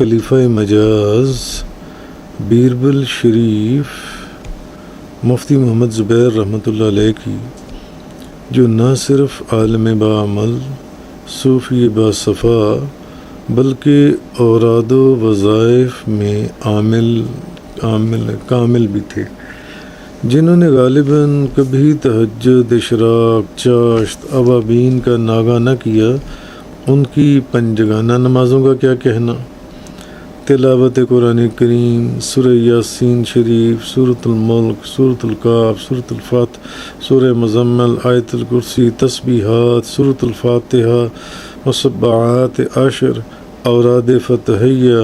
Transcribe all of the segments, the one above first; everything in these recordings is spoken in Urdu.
خلیفہ مجاز بیربل شریف مفتی محمد زبیر رحمۃ اللہ علیہ کی، جو نہ صرف عالم بعمل صوفی باصفا بلکہ اوراد و وظائف میں کامل بھی تھے، جنہوں نے غالباً کبھی تہجد، اشراق، چاشت، اوابین کا ناغہ نہ کیا، ان کی پنجگانہ نمازوں کا کیا کہنا؟ تلاوت قرآن کریم، سورہ یاسین شریف، سورۃ الملک، سورۃ الکاف، سورۃ الفتح، سورہ مزمل، آیت الکرسی، تسبیحات، سورۃ الفاتحہ، مصبحات عشر، اوراد فتحیہ،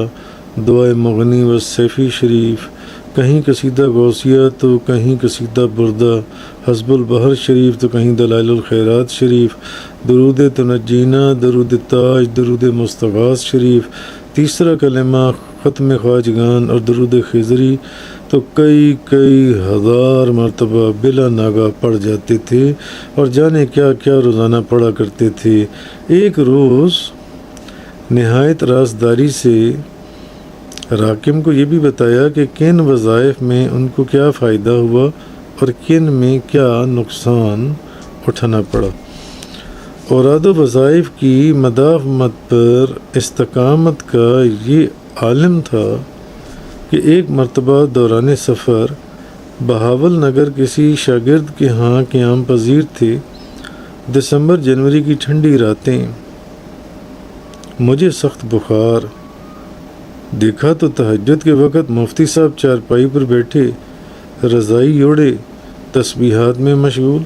دعائے مغنی و سیفی شریف، کہیں قصیدہ غوثیہ تو کہیں قصیدہ بردہ، حزب البحر شریف تو کہیں دلائل الخیرات شریف، درود تنجینا، درود تاج، درود مستغاث شریف، تیسرا کلمہ ختم خواجگان اور درود خضری تو کئی ہزار مرتبہ بلا ناغہ پڑھ جاتے تھے، اور جانے کیا کیا روزانہ پڑھا کرتے تھے۔ ایک روز نہایت رازداری سے راکم کو یہ بھی بتایا کہ کن وظائف میں ان کو کیا فائدہ ہوا اور کن میں کیا نقصان اٹھانا پڑا۔ اوراد و وظائف کی مداومت پر استقامت کا یہ عالم تھا کہ ایک مرتبہ دوران سفر بہاول نگر کسی شاگرد کے ہاں قیام پذیر تھے۔ دسمبر جنوری کی ٹھنڈی راتیں، مجھے سخت بخار، دیکھا تو تہجد کے وقت مفتی صاحب چارپائی پر بیٹھے، رضائی اوڑھے، تسبیحات میں مشغول۔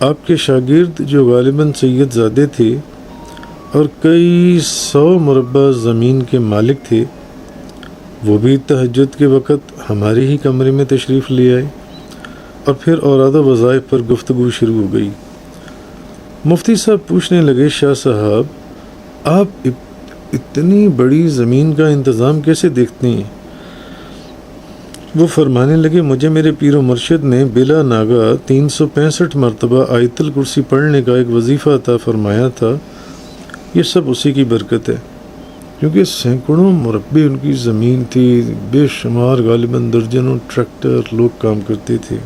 آپ کے شاگرد جو غالباً سید زادے تھے اور کئی 100 مربع زمین کے مالک تھے، وہ بھی تہجد کے وقت ہمارے ہی کمرے میں تشریف لے آئے، اور پھر اوراد و وظائف پر گفتگو شروع ہو گئی۔ مفتی صاحب پوچھنے لگے، شاہ صاحب آپ اتنی بڑی زمین کا انتظام کیسے دیکھتے ہیں؟ وہ فرمانے لگے، مجھے میرے پیر و مرشد نے بلا ناغہ 365 مرتبہ آیت الکرسی پڑھنے کا ایک وظیفہ عطا فرمایا تھا، یہ سب اسی کی برکت ہے، کیونکہ سینکڑوں مربع ان کی زمین تھی، بے شمار غالباً درجنوں ٹریکٹر لوگ کام کرتے تھے۔